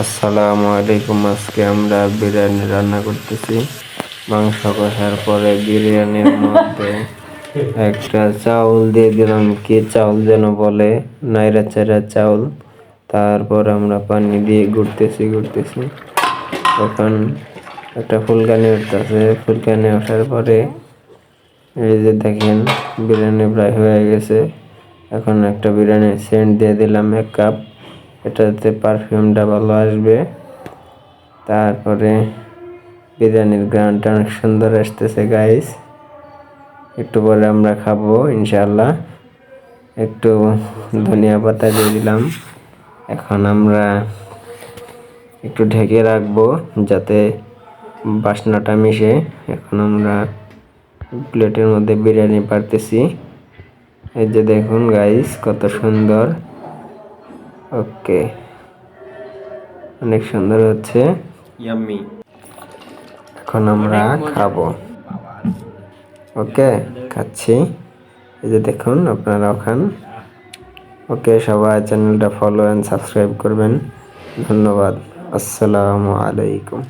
আসসালামু আলাইকুম। আজকে আমরা বিরিয়ানি রান্না করতেছি। মাংস কষার পরে বিরিয়ানির মধ্যে একটা চাউল দিয়ে দিলাম, কি চাউল যেন বলে, নাইরা চাইরা চাউল। তারপর আমরা পানি দিয়ে ঘুরতেছি। এখন একটা ফুলকানি উঠতেছে, ফুলকানি ওঠার পরে এই যে দেখেন বিরিয়ানি প্রায় হয়ে গেছে। এখন একটা বিরিয়ানির সেন্ট দিয়ে দিলাম 1 কাপ, এটাতে পারফিউমটা ভালো আসবে। তারপরে বিরিয়ানির গ্রানটা অনেক সুন্দর আসতেছে গাইস। একটু পরে আমরা খাবো ইনশাআল্লাহ। একটু ধনিয়া পাতা দিয়ে দিলাম। এখন আমরা একটু ঢেকে রাখবো যাতে বাসনাটা মিশে। এখন আমরা প্লেটের মধ্যে বিরিয়ানি পারতেছি। এই যে দেখুন গাইস, কত সুন্দর। ওকে, অনেক সুন্দর হচ্ছে, ইয়াম্মি। এখন আমরা খাবো। ওকে, খাচ্ছি। এই যে দেখুন, আপনারাও খান। ওকে, সবাই চ্যানেলটা ফলো এন্ড সাবস্ক্রাইব করবেন। ধন্যবাদ। আসসালামু আলাইকুম।